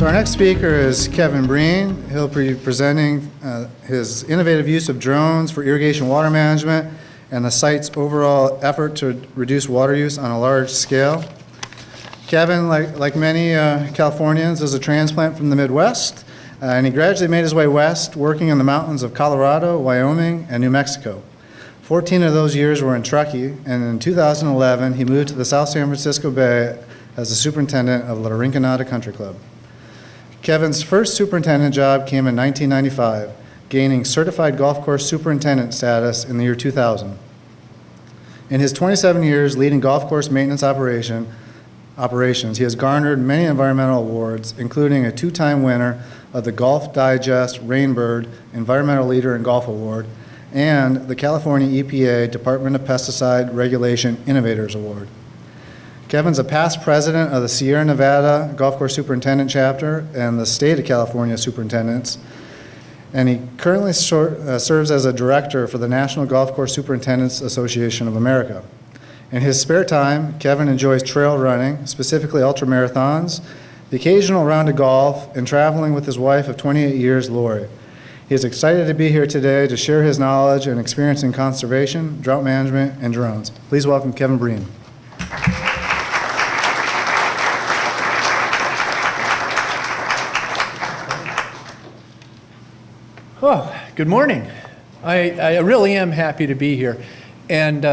So our next speaker is Kevin Breen. He'll be presenting his innovative use of drones for irrigation water management and the site's overall effort to reduce water use on a large scale. Kevin, like many Californians, is a transplant from the Midwest, and he gradually made his way west, working in the mountains of Colorado, Wyoming, and New Mexico. 14 of those years were in Truckee, and in 2011, he moved to the South San Francisco Bay as the superintendent of the Rinconada Country Club. Kevin's first superintendent job came in 1995, gaining certified golf course superintendent status in the year 2000. In his 27 years leading golf course maintenance operations, he has garnered many environmental awards, including a two-time winner of the Golf Digest Rainbird Environmental Leader in Golf Award and the California EPA Department of Pesticide Regulation Innovators Award. Kevin's a past president of the Sierra Nevada Golf Course Superintendent Chapter and the State of California Superintendents, and he currently serves as a director for the National Golf Course Superintendents Association of America. In his spare time, Kevin enjoys trail running, specifically ultramarathons, the occasional round of golf, and traveling with his wife of 28 years, Lori. He is excited to be here today to share his knowledge and experience in conservation, drought management, and drones. Please welcome Kevin Breen. Oh, good morning. I really am happy to be here. And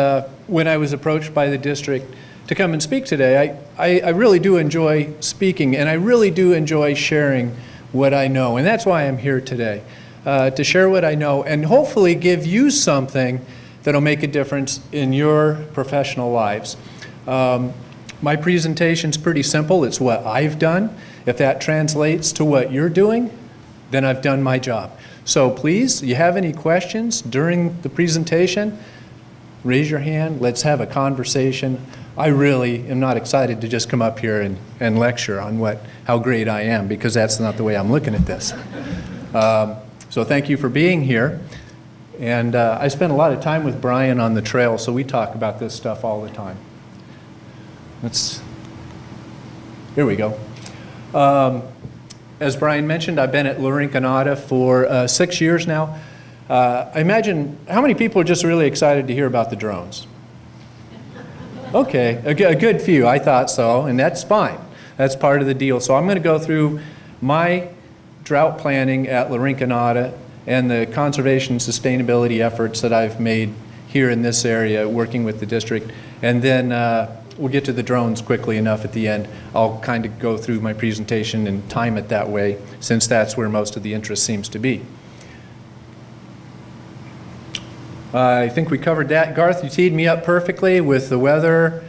when I was approached by the district to come and speak today, I really do enjoy speaking, and I really do enjoy sharing what I know. And that's why I'm here today, to share what I know and hopefully give you something that'll make a difference in your professional lives. My presentation's pretty simple. It's what I've done. If that translates to what you're doing, then I've done my job. So please, you have any questions during the presentation, raise your hand, let's have a conversation. I really am not excited to just come up here and lecture on how great I am, because that's not the way I'm looking at this. So thank you for being here. And I spent a lot of time with Brian on the trail, so we talk about this stuff all the time. Here we go. As Brian mentioned, I've been at La Rinconada for 6 years now. I imagine, how many people are just really excited to hear about the drones? Okay, a good few, I thought so, and that's fine. That's part of the deal. So I'm going to go through my drought planning at La Rinconada and the conservation and sustainability efforts that I've made here in this area working with the district, and then we'll get to the drones quickly enough at the end. I'll kind of go through my presentation and time it that way, since that's where most of the interest seems to be. I think we covered that. Garth, you teed me up perfectly with the weather.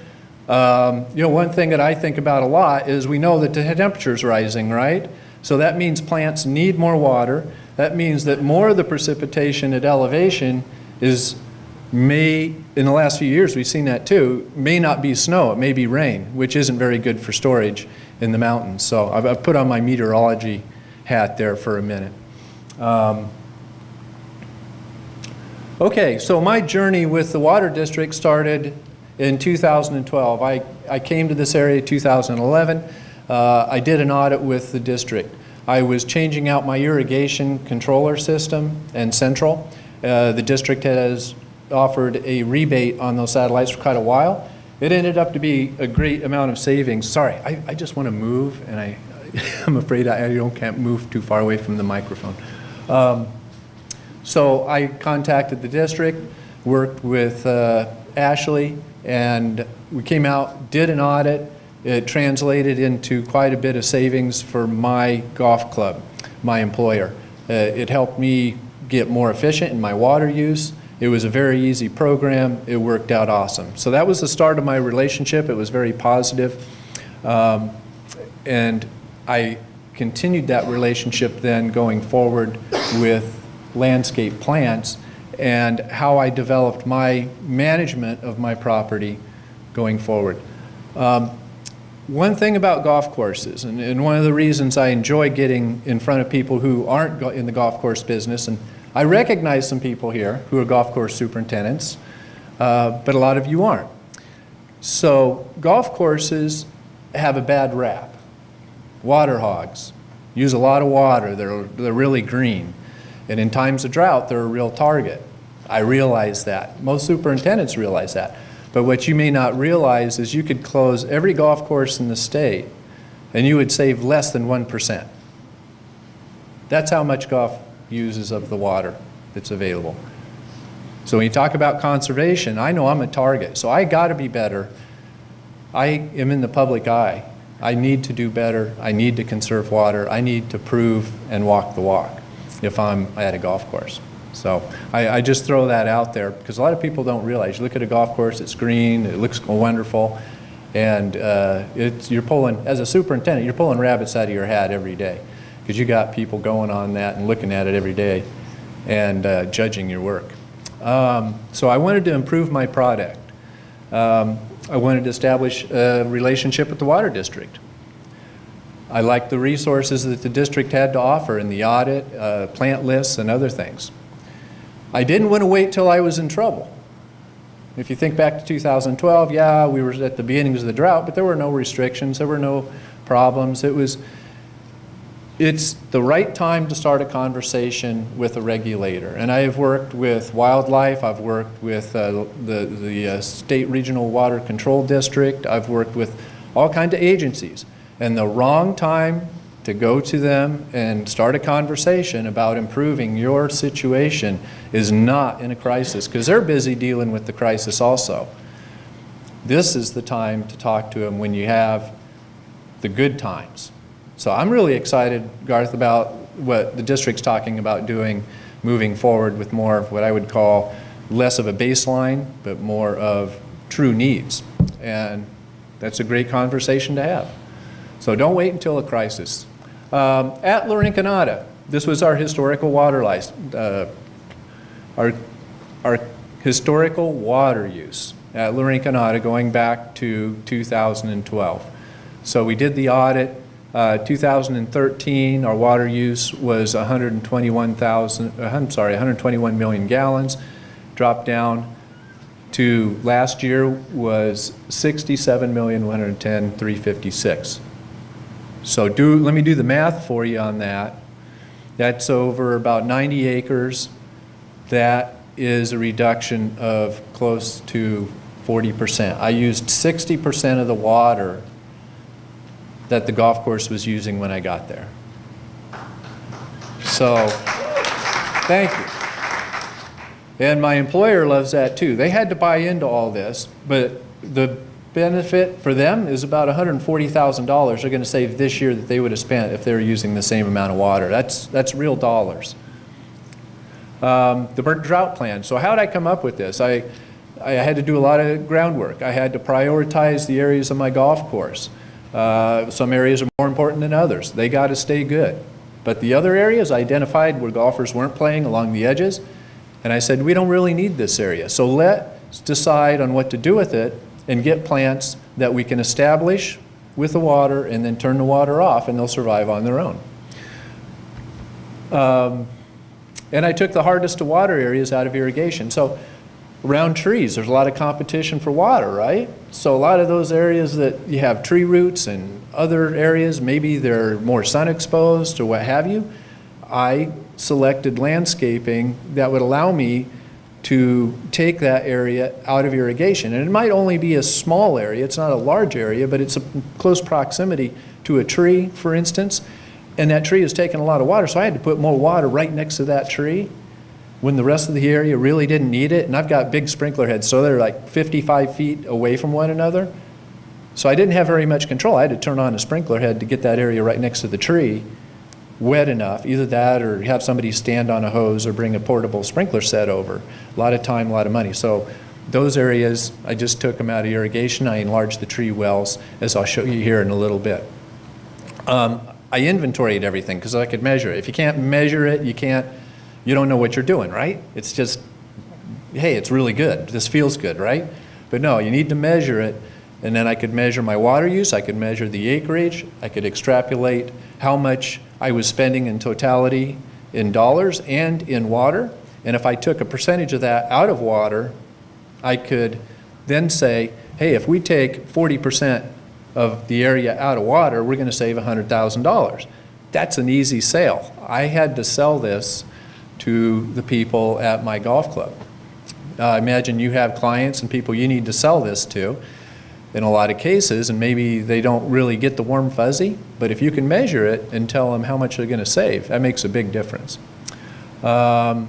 One thing that I think about a lot is we know that the temperature's rising, right? So that means plants need more water. That means that more of the precipitation at elevation in the last few years we've seen that too, may not be snow, it may be rain, which isn't very good for storage in the mountains. So I've put on my meteorology hat there for a minute. Okay, so my journey with the water district started in 2012. I came to this area in 2011. I did an audit with the district. I was changing out my irrigation controller system and central. The district has offered a rebate on those satellites for quite a while. It ended up to be a great amount of savings. Sorry, I just want to move, and I'm afraid I can't move too far away from the microphone. So I contacted the district, worked with Ashley, and we came out, did an audit. It translated into quite a bit of savings for my golf club, my employer. It helped me get more efficient in my water use. It was a very easy program. It worked out awesome. So that was the start of my relationship. It was very positive. And I continued that relationship then going forward with landscape plants and how I developed my management of my property going forward. One thing about golf courses, and one of the reasons I enjoy getting in front of people who aren't in the golf course business, and I recognize some people here who are golf course superintendents, but a lot of you aren't. So golf courses have a bad rap. Water hogs, use a lot of water, they're really green. And in times of drought, they're a real target. I realize that. Most superintendents realize that. But what you may not realize is you could close every golf course in the state and you would save less than 1%. That's how much golf uses of the water that's available. So when you talk about conservation, I know I'm a target, so I got to be better. I am in the public eye. I need to do better. I need to conserve water. I need to prove and walk the walk if I'm at a golf course. So I just throw that out there because a lot of people don't realize. You look at a golf course, it's green, it looks wonderful, and you're pulling, as a superintendent, you're pulling rabbits out of your hat every day because you got people going on that and looking at it every day and judging your work. So I wanted to improve my product. I wanted to establish a relationship with the water district. I liked the resources that the district had to offer in the audit, plant lists, and other things. I didn't want to wait till I was in trouble. If you think back to 2012, yeah, we were at the beginnings of the drought, but there were no restrictions, there were no problems. It's the right time to start a conversation with a regulator. And I have worked with wildlife, I've worked with the State Regional Water Control District, I've worked with all kinds of agencies. And the wrong time to go to them and start a conversation about improving your situation is not in a crisis, because they're busy dealing with the crisis also. This is the time to talk to them when you have the good times. So I'm really excited, Garth, about what the district's talking about doing moving forward with more of what I would call less of a baseline, but more of true needs. And that's a great conversation to have. So don't wait until a crisis. At Rinconada, this was our historical water license, our historical water use at Rinconada going back to 2012. So we did the audit. 2013, our water use was 121 million gallons. Dropped down to last year was 67,110,356. So let me do the math for you on that. That's over about 90 acres. That is a reduction of close to 40%. I used 60% of the water that the golf course was using when I got there. So, thank you. And my employer loves that too. They had to buy into all this, but the benefit for them is about $140,000 they're going to save this year that they would have spent if they were using the same amount of water. That's real dollars. The Drought Plan. So how did I come up with this? I had to do a lot of groundwork. I had to prioritize the areas of my golf course. Some areas are more important than others. They got to stay good. But the other areas I identified where golfers weren't playing along the edges, and I said, we don't really need this area. So let's decide on what to do with it and get plants that we can establish with the water and then turn the water off and they'll survive on their own. And I took the hardest to water areas out of irrigation. So around trees, there's a lot of competition for water, right? So a lot of those areas that you have tree roots and other areas, maybe they're more sun exposed or what have you, I selected landscaping that would allow me to take that area out of irrigation. And it might only be a small area, it's not a large area, but it's a close proximity to a tree, for instance, and that tree is taking a lot of water, so I had to put more water right next to that tree when the rest of the area really didn't need it. And I've got big sprinkler heads, so they're like 55 feet away from one another. So I didn't have very much control. I had to turn on a sprinkler head to get that area right next to the tree wet enough, either that or have somebody stand on a hose or bring a portable sprinkler set over. A lot of time, a lot of money. So those areas, I just took them out of irrigation. I enlarged the tree wells, as I'll show you here in a little bit. I inventoried everything because I could measure it. If you can't measure it, you don't know what you're doing, right? It's just, hey, it's really good. This feels good, right? But no, you need to measure it. And then I could measure my water use, I could measure the acreage, I could extrapolate how much I was spending in totality in dollars and in water. And if I took a percentage of that out of water, I could then say, hey, if we take 40% of the area out of water, we're going to save $100,000. that's an easy sale. I had to sell this to the people at my golf club. Imagine you have clients and people you need to sell this to in a lot of cases, and maybe they don't really get the warm fuzzy, but if you can measure it and tell them how much they're going to save, that makes a big difference. The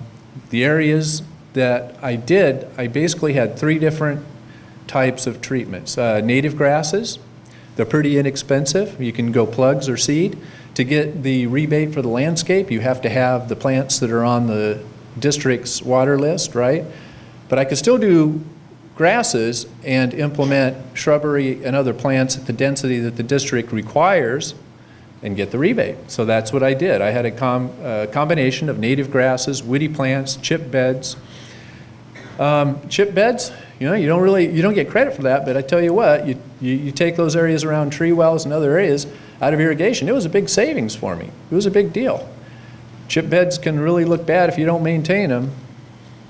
areas that I did, I basically had 3 different types of treatments. Native grasses, they're pretty inexpensive. You can go plugs or seed. To get the rebate for the landscape, you have to have the plants that are on the district's water list, right? But I could still do grasses and implement shrubbery and other plants at the density that the district requires and get the rebate. So that's what I did. I had a combination of native grasses, woody plants, chip beds. Chip beds, you know, you don't get credit for that, but I tell you what, you take those areas around tree wells and other areas out of irrigation. It was a big savings for me. It was a big deal. Chip beds can really look bad if you don't maintain them,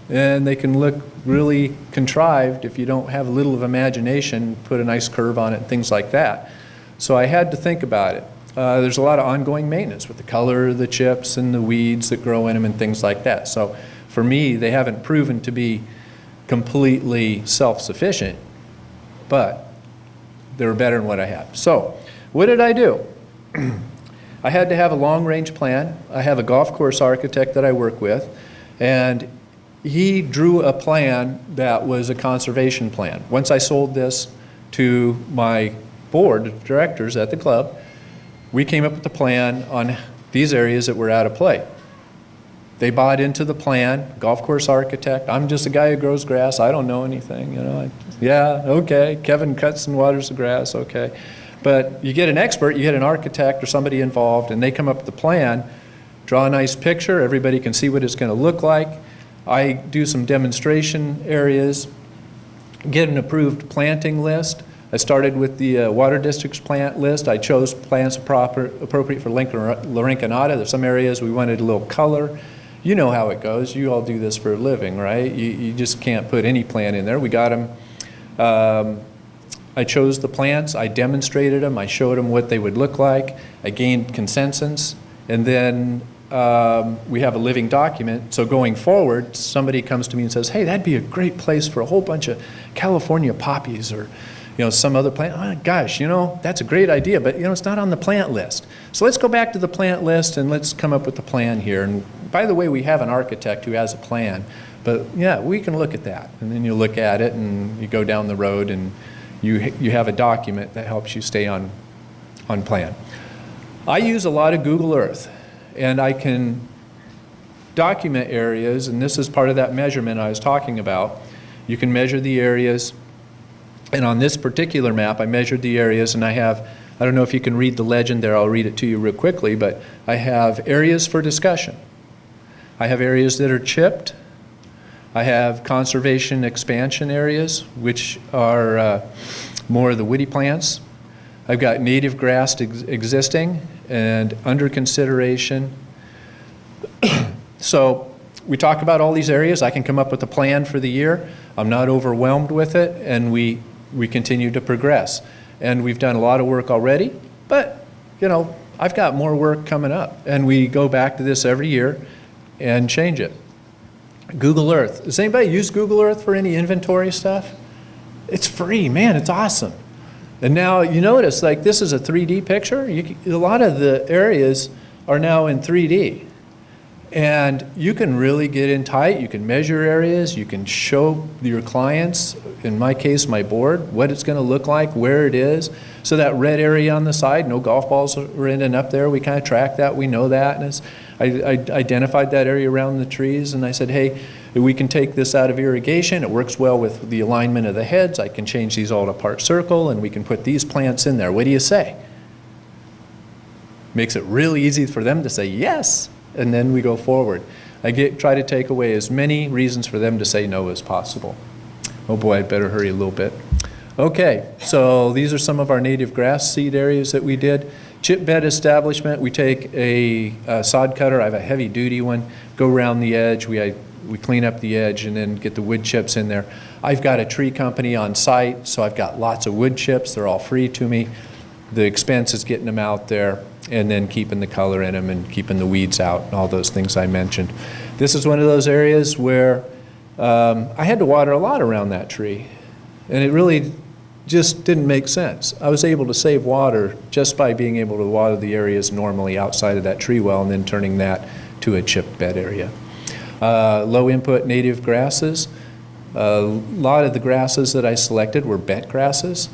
and they can look really contrived if you don't have a little of imagination, put a nice curve on it, and things like that. So I had to think about it. There's a lot of ongoing maintenance with the color of the chips and the weeds that grow in them and things like that. So for me, they haven't proven to be completely self-sufficient, but they were better than what I had. So what did I do? I had to have a long-range plan. I have a golf course architect that I work with, and he drew a plan that was a conservation plan. Once I sold this to my board of directors at the club, we came up with a plan on these areas that were out of play. They bought into the plan, golf course architect. I'm just a guy who grows grass. I don't know anything, you know. Yeah, okay, Kevin cuts and waters the grass, okay. But you get an expert, you get an architect or somebody involved, and they come up with the plan, draw a nice picture, everybody can see what it's going to look like. I do some demonstration areas, get an approved planting list. I started with the Water District's plant list. I chose plants appropriate for Rinconada. There's some areas we wanted a little color. You know how it goes. You all do this for a living, right? You just can't put any plant in there. We got them. I chose the plants. I demonstrated them. I showed them what they would look like. I gained consensus. And then we have a living document. So going forward, somebody comes to me and says, hey, that'd be a great place for a whole bunch of California poppies or some other plant. Oh, gosh, that's a great idea, but it's not on the plant list. So let's go back to the plant list and let's come up with a plan here. And by the way, we have an architect who has a plan, but yeah, we can look at that. And then you look at it and you go down the road and you have a document that helps you stay on plan. I use a lot of Google Earth, and I can document areas, and this is part of that measurement I was talking about. You can measure the areas. And on this particular map, I measured the areas, and I don't know if you can read the legend there, I'll read it to you real quickly, but I have areas for discussion. I have areas that are chipped. I have conservation expansion areas, which are more of the woody plants. I've got native grass existing and under consideration. So we talk about all these areas. I can come up with a plan for the year. I'm not overwhelmed with it, and we continue to progress. And we've done a lot of work already, but I've got more work coming up, and we go back to this every year and change it. Google Earth. Does anybody use Google Earth for any inventory stuff? It's free, man, it's awesome. And now you notice, like, this is a 3D picture. A lot of the areas are now in 3D. And you can really get in tight. You can measure areas. You can show your clients, in my case, my board, what it's going to look like, where it is. So that red area on the side, no golf balls are ending up there. We kind of track that. We know that. And I identified that area around the trees, and I said, hey, we can take this out of irrigation. It works well with the alignment of the heads. I can change these all to part circle, and we can put these plants in there. What do you say? Makes it really easy for them to say yes. And then we go forward. I try to take away as many reasons for them to say no as possible. Oh boy, I'd better hurry a little bit. Okay, so these are some of our native grass seed areas that we did. Chip bed establishment, we take a sod cutter. I have a heavy duty one, go around the edge. We clean up the edge and then get the wood chips in there. I've got a tree company on site, so I've got lots of wood chips. They're all free to me. The expense is getting them out there. and then keeping the color in them and keeping the weeds out and all those things I mentioned. This is one of those areas where I had to water a lot around that tree, and it really just didn't make sense. I was able to save water just by being able to water the areas normally outside of that tree well and then turning that to a chip bed area. Low input native grasses. A lot of the grasses that I selected were bent grasses.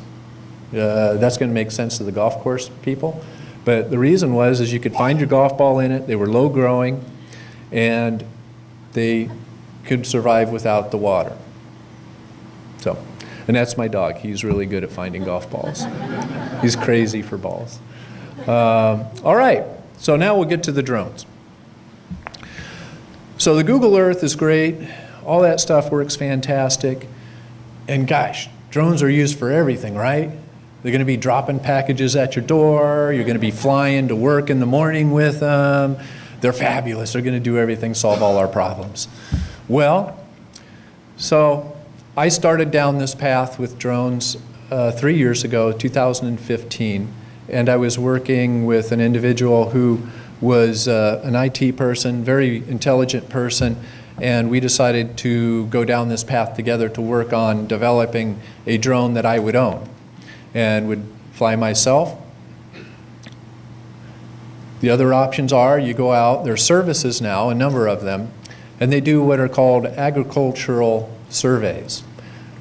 That's going to make sense to the golf course people. But the reason was is you could find your golf ball in it. They were low growing, and they could survive without the water. So, and that's my dog. He's really good at finding golf balls. He's crazy for balls. All right, so now we'll get to the drones. So the Google Earth is great. All that stuff works fantastic. And gosh, drones are used for everything, right? They're going to be dropping packages at your door. You're going to be flying to work in the morning with them. They're fabulous. They're going to do everything, solve all our problems. Well, so I started down this path with drones 3 years ago, 2015, and I was working with an individual who was an IT person, very intelligent person, and we decided to go down this path together to work on developing a drone that I would own and would fly myself. The other options are you go out, there's services now, a number of them, and they do what are called agricultural surveys.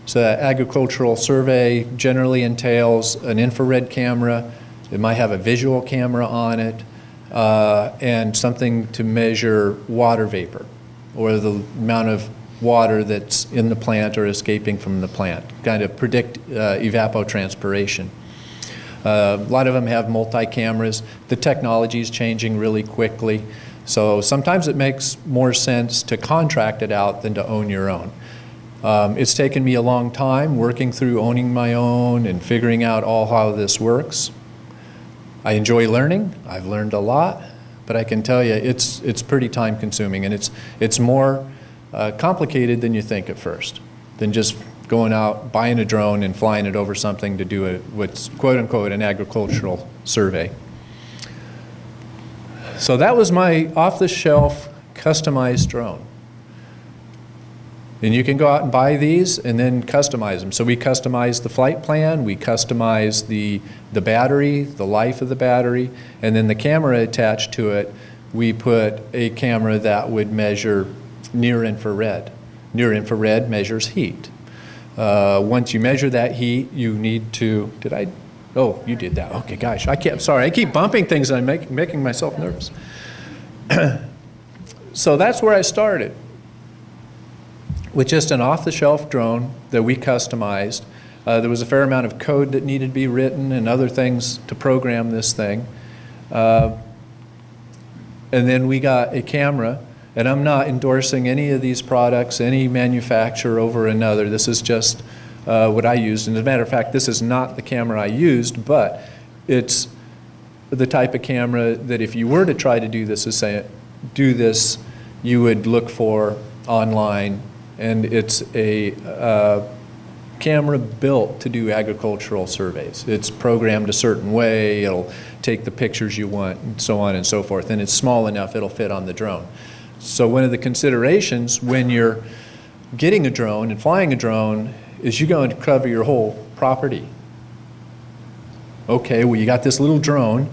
So that agricultural survey generally entails an infrared camera. It might have a visual camera on it, and something to measure water vapor, or the amount of water that's in the plant or escaping from the plant, kind of predict evapotranspiration. A lot of them have multi-cameras. The technology is changing really quickly. So sometimes it makes more sense to contract it out than to own your own. It's taken me a long time working through owning my own and figuring out all how this works. I enjoy learning. I've learned a lot, but I can tell you it's pretty time consuming, and it's more complicated than you think at first, than just going out, buying a drone and flying it over something to do what's quote unquote an agricultural survey. So that was my off-the-shelf customized drone. And you can go out and buy these and then customize them. So we customized the flight plan, we customized the battery, the life of the battery, and then the camera attached to it, we put a camera that would measure near infrared. Near infrared measures heat. Once you measure that heat, you need to, oh, you did that. Okay, gosh, sorry, I keep bumping things and I'm making myself nervous. So that's where I started, with just an off-the-shelf drone that we customized. There was a fair amount of code that needed to be written and other things to program this thing. And then we got a camera, and I'm not endorsing any of these products, any manufacturer over another. This is just what I used. And as a matter of fact, this is not the camera I used, but it's the type of camera that if you were to try to do this, you would look for online. And it's a camera built to do agricultural surveys. It's programmed a certain way, it'll take the pictures you want, and so on and so forth. And it's small enough it'll fit on the drone. So one of the considerations when you're getting a drone and flying a drone is you're going to cover your whole property. Okay, well you got this little drone,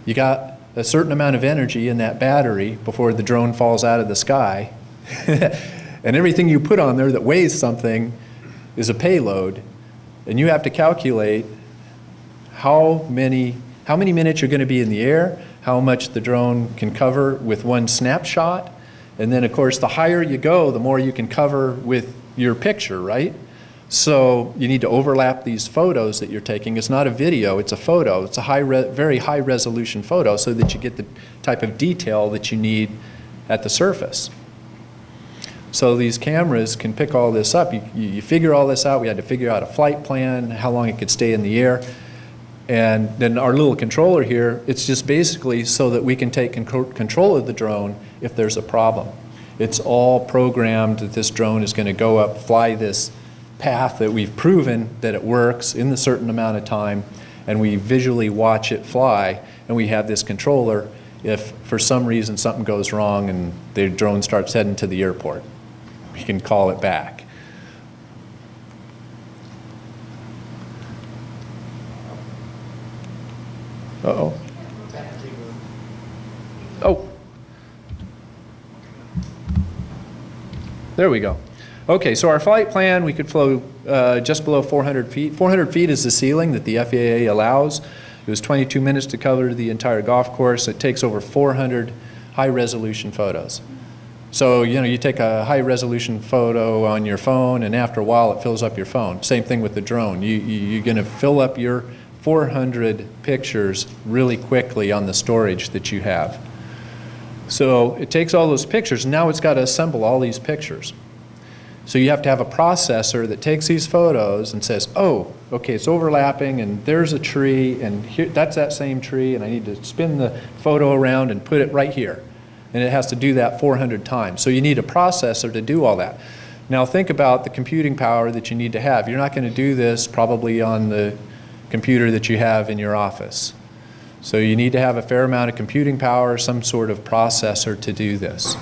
you got a certain amount of energy in that battery before the drone falls out of the sky. And everything you put on there that weighs something is a payload, and you have to calculate how many minutes you're going to be in the air, how much the drone can cover with one snapshot, and then of course the higher you go, the more you can cover with your picture, right? So you need to overlap these photos that you're taking. It's not a video, it's a photo. It's a very high resolution photo so that you get the type of detail that you need at the surface. So these cameras can pick all this up. You figure all this out. We had to figure out a flight plan, how long it could stay in the air. And then our little controller here, it's just basically so that we can take control of the drone if there's a problem. It's all programmed that this drone is going to go up, fly this path that we've proven that it works in a certain amount of time, and we visually watch it fly. and we have this controller if for some reason something goes wrong and the drone starts heading to the airport. We can call it back. Uh-oh. Oh. There we go. Okay, so our flight plan, we could flow just below 400 feet. 400 feet is the ceiling that the FAA allows. It was 22 minutes to cover the entire golf course. It takes over 400 high-resolution photos. So, you know, you take a high-resolution photo on your phone, and after a while, it fills up your phone. Same thing with the drone. You're going to fill up your 400 pictures really quickly on the storage that you have. So it takes all those pictures, and now it's got to assemble all these pictures. So you have to have a processor that takes these photos and says, oh, okay, it's overlapping, and there's a tree, and here, that's that same tree, and I need to spin the photo around and put it right here. And it has to do that 400 times. So you need a processor to do all that. Now think about the computing power that you need to have. You're not going to do this probably on the computer that you have in your office. So you need to have a fair amount of computing power, some sort of processor to do this.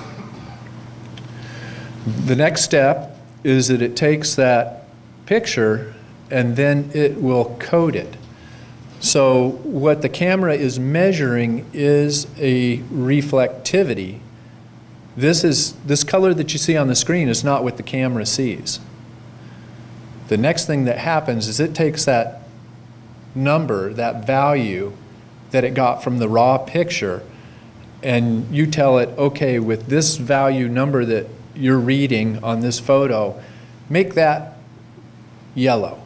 The next step is that it takes that picture and then it will code it. So what the camera is measuring is a reflectivity. This color that you see on the screen is not what the camera sees. The next thing that happens is it takes that number, that value that it got from the raw picture, and you tell it, okay, with this value number that you're reading on this photo, make that yellow.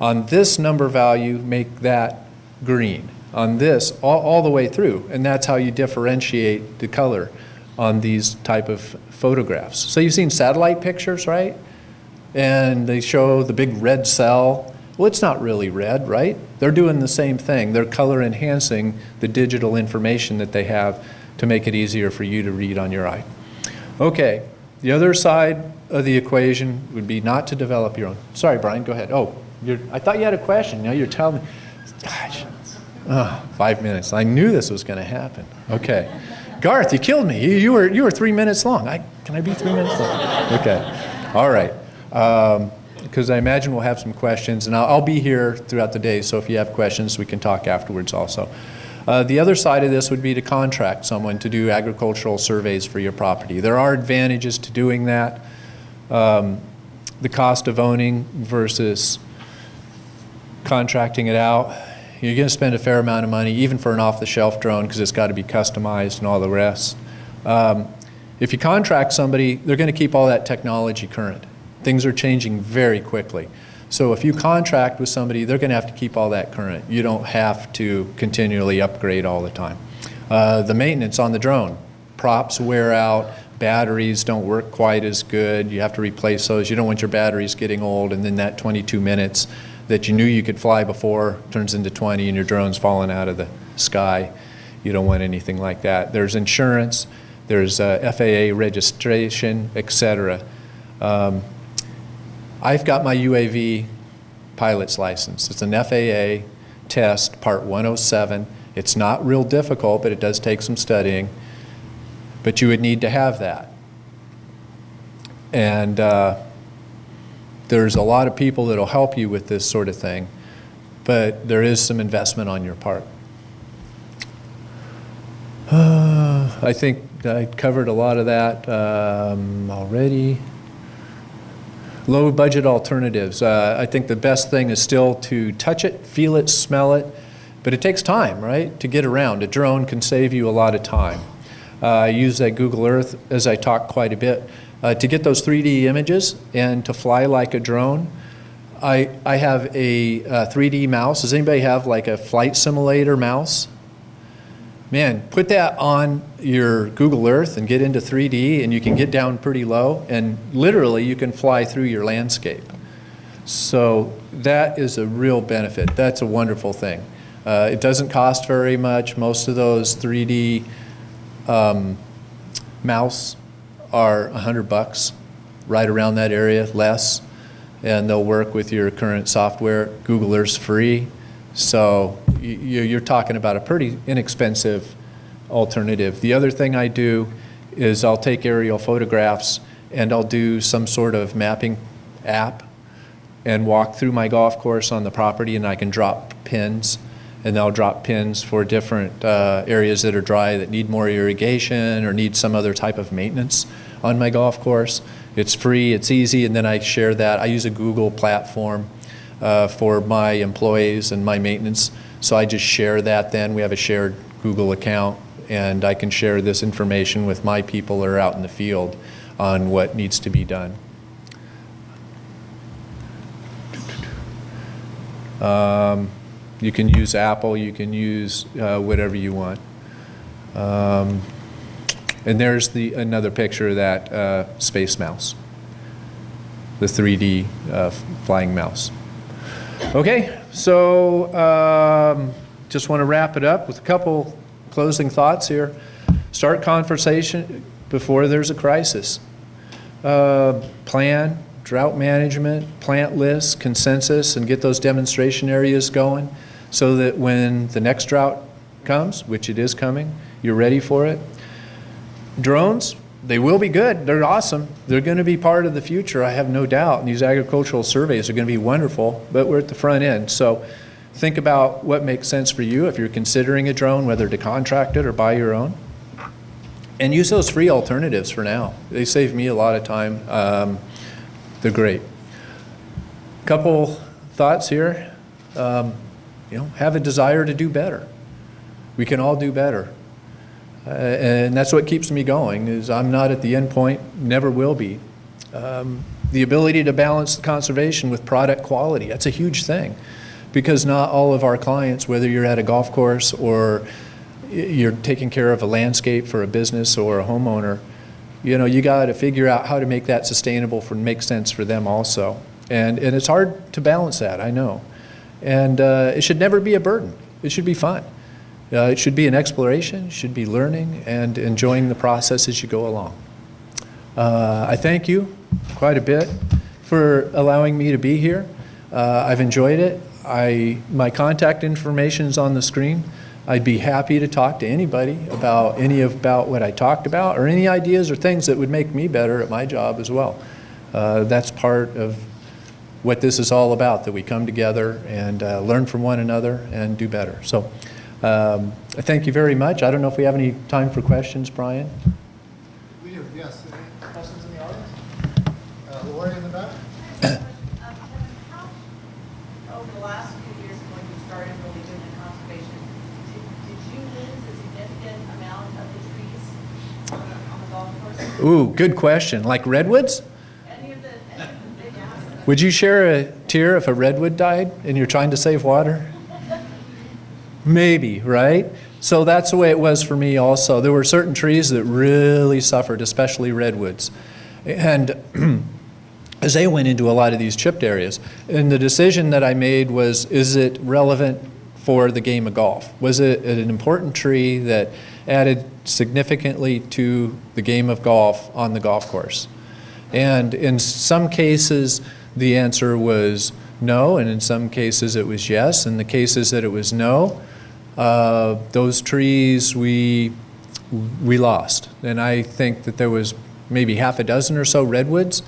On this number value, make that green. On this, all the way through, and that's how you differentiate the color on these type of photographs. So you've seen satellite pictures, right? And they show the big red cell. Well, it's not really red, right? They're doing the same thing. They're color enhancing the digital information that they have to make it easier for you to read on your eye. Okay, the other side of the equation would be not to develop your own. Sorry, Brian, go ahead. Oh, I thought you had a question. Now you're telling me. Gosh, 5 minutes. I knew this was going to happen. Okay. Garth, you killed me. You were 3 minutes long. Can I be 3 minutes long? Okay. All right. Because I imagine we'll have some questions, and I'll be here throughout the day, so if you have questions, we can talk afterwards also. The other side of this would be to contract someone to do agricultural surveys for your property. There are advantages to doing that. The cost of owning versus contracting it out, you're going to spend a fair amount of money, even for an off-the-shelf drone, because it's got to be customized and all the rest. If you contract somebody, they're going to keep all that technology current. Things are changing very quickly. So if you contract with somebody, they're going to have to keep all that current. You don't have to continually upgrade all the time. The maintenance on the drone, props wear out, batteries don't work quite as good. You have to replace those. You don't want your batteries getting old, and then that 22 minutes that you knew you could fly before turns into 20 and your drone's falling out of the sky. You don't want anything like that. There's insurance, there's FAA registration, etc. I've got my UAV pilot's license. It's an FAA test, Part 107. It's not real difficult, but it does take some studying. But you would need to have that. And there's a lot of people that will help you with this sort of thing, but there is some investment on your part. I think I covered a lot of that already. Low budget alternatives. I think the best thing is still to touch it, feel it, smell it, but it takes time, right, to get around. A drone can save you a lot of time. I use that Google Earth, as I talk quite a bit, to get those 3D images and to fly like a drone. I have a 3D mouse. Does anybody have like a flight simulator mouse? Man, put that on your Google Earth and get into 3D, and you can get down pretty low, and literally you can fly through your landscape. So that is a real benefit. That's a wonderful thing. It doesn't cost very much. Most of those 3D mouse are $100, right around that area, less, and they'll work with your current software. Google Earth's free, so you're talking about a pretty inexpensive alternative. The other thing I do is I'll take aerial photographs and I'll do some sort of mapping app and walk through my golf course on the property, and I can drop pins, and I'll drop pins for different areas that are dry that need more irrigation or need some other type of maintenance on my golf course. It's free, it's easy, and then I share that. I use a Google platform for my employees and my maintenance, so I just share that then. We have a shared Google account, and I can share this information with my people that are out in the field on what needs to be done. You can use Apple, you can use whatever you want. And there's another picture of that space mouse, the 3D flying mouse. Okay, so just want to wrap it up with a couple closing thoughts here. Start conversation before there's a crisis. Plan, drought management, plant lists, consensus, and get those demonstration areas going so that when the next drought comes, which it is coming, you're ready for it. Drones, they will be good. They're awesome. They're going to be part of the future, I have no doubt. And these agricultural surveys are going to be wonderful, but we're at the front end. So think about what makes sense for you if you're considering a drone, whether to contract it or buy your own. And use those free alternatives for now. They save me a lot of time. They're great. Couple thoughts here. Have a desire to do better. We can all do better. And that's what keeps me going, is I'm not at the end point, never will be. The ability to balance the conservation with product quality, that's a huge thing. Because not all of our clients, whether you're at a golf course or you're taking care of a landscape for a business or a homeowner, you got to figure out how to make that sustainable and make sense for them also. And it's hard to balance that, I know. And it should never be a burden. It should be fun. It should be an exploration, it should be learning and enjoying the process as you go along. I thank you quite a bit for allowing me to be here. I've enjoyed it. My contact information is on the screen. I'd be happy to talk to anybody about what I talked about or any ideas or things that would make me better at my job as well. That's part of what this is all about, that we come together and learn from one another and do better. So I thank you very much. I don't know if we have any time for questions, Brian. We do, yes. Any questions in the audience? Lori in the back? Over the last few years when you started really doing the conservation, did you lose a significant amount of the trees on the golf course? Ooh, good question. Like redwoods? Any of the big assets? Would you share a tear if a redwood died and you're trying to save water? Maybe, right? So that's the way it was for me also. There were certain trees that really suffered, especially redwoods. And as they went into a lot of these chipped areas. And the decision that I made was, is it relevant for the game of golf? Was it an important tree that added significantly to the game of golf on the golf course? And in some cases, the answer was no, and in some cases it was yes. In the cases that it was no, those trees we lost. And I think that there was maybe half a dozen or so redwoods.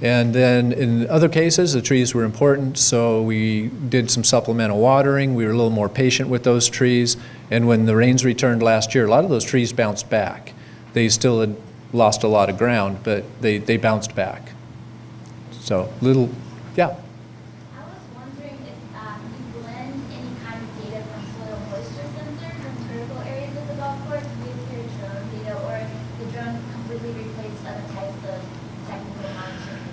And then in other cases, the trees were important, so we did some supplemental watering. We were a little more patient with those trees. And when the rains returned last year, a lot of those trees bounced back. They still had lost a lot of ground, but they bounced back. So yeah. I was wondering if you blend any kind of data from soil moisture sensors from critical areas of the golf course with your drone data, or if the drone completely replaced other types of technical monitoring.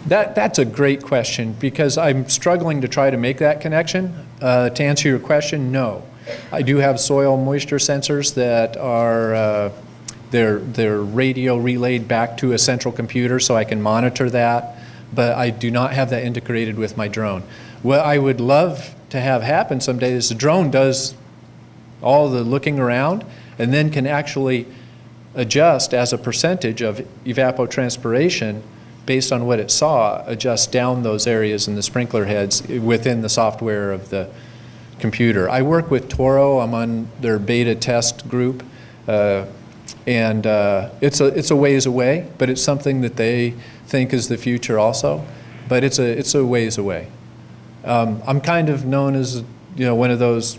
That's a great question, because I'm struggling to try to make that connection. To answer your question, no. I do have soil moisture sensors that are they're radio relayed back to a central computer, so I can monitor that, but I do not have that integrated with my drone. What I would love to have happen someday is the drone does all the looking around and then can actually adjust as a percentage of evapotranspiration based on what it saw, adjust down those areas in the sprinkler heads within the software of the computer. I work with Toro. I'm on their beta test group, and it's a ways away, but it's something that they think is the future also. But it's a ways away. I'm kind of known as one of those.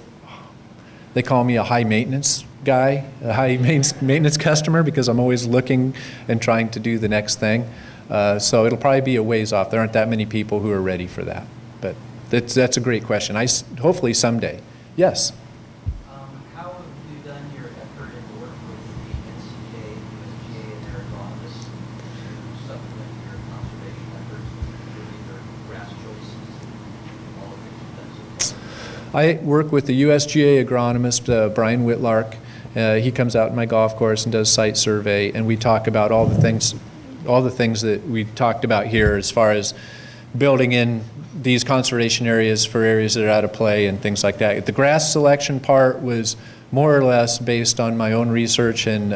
They call me a high maintenance guy, a high maintenance customer, because I'm always looking and trying to do the next thing. So it'll probably be a ways off. There aren't that many people who are ready for that. But that's a great question. Hopefully someday. Yes? How have you done your effort in work with the NCA, USGA, and their agronomists to supplement your conservation efforts with either grass choices and all the things you've done so far? I work with the USGA agronomist, Brian Whitlark. He comes out in my golf course and does site survey, and we talk about all the things that we talked about here as far as building in these conservation areas for areas that are out of play and things like that. The grass selection part was more or less based on my own research and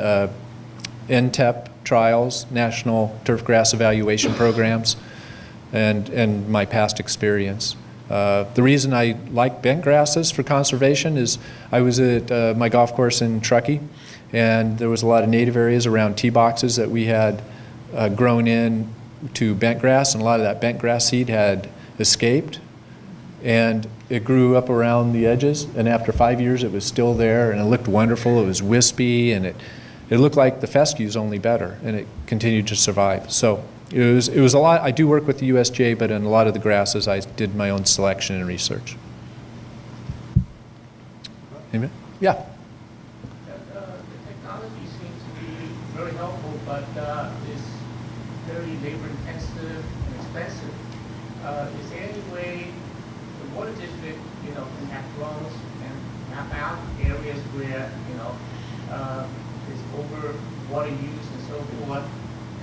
NTEP trials, National Turf Grass Evaluation Programs, and my past experience. The reason I like bent grasses for conservation is I was at my golf course in Truckee, and there was a lot of native areas around tee boxes that we had grown in to bent grass, and a lot of that bent grass seed had escaped, and it grew up around the edges, and after 5 years it was still there, and it looked wonderful. It was wispy, and it looked like the fescues, only better, and it continued to survive. So it was a lot. I do work with the USGA, but in a lot of the grasses I did my own selection and research. Amen? Yeah. The technology seems to be very helpful, but is very labor intensive and expensive. Is there any way the water district, can have drones and map out areas where, there's over water use and so forth,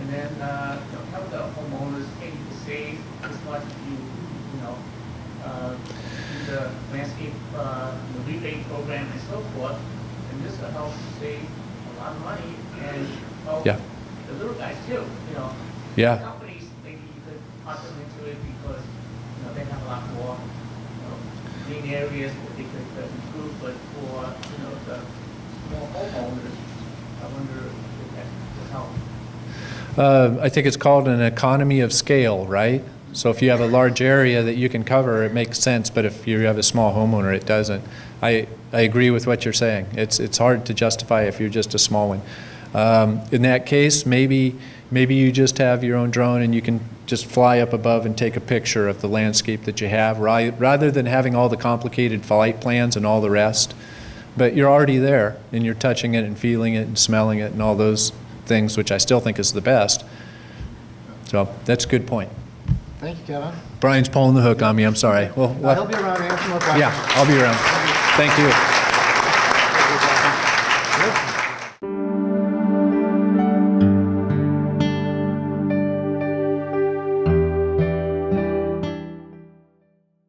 and then help the homeowners, hey, you can save this much if you, do the landscape, rebate program and so forth, and this will help save a lot of money and help Yeah. the little guys too, Yeah. Companies, maybe you could put them into it because, they have a lot more, green areas that they could improve, but for, the small homeowners, I wonder if that would help. I think it's called an economy of scale, right? So if you have a large area that you can cover, it makes sense, but if you have a small homeowner, it doesn't. I agree with what you're saying. It's hard to justify if you're just a small one. In that case, maybe you just have your own drone and you can just fly up above and take a picture of the landscape that you have, rather than having all the complicated flight plans and all the rest. But you're already there, and you're touching it and feeling it and smelling it and all those things, which I still think is the best. So that's a good point. Thank you, Kevin. Brian's pulling the hook on me, I'm sorry. Well, I'll help you around and answer more questions. yeah, I'll be around. Thank you.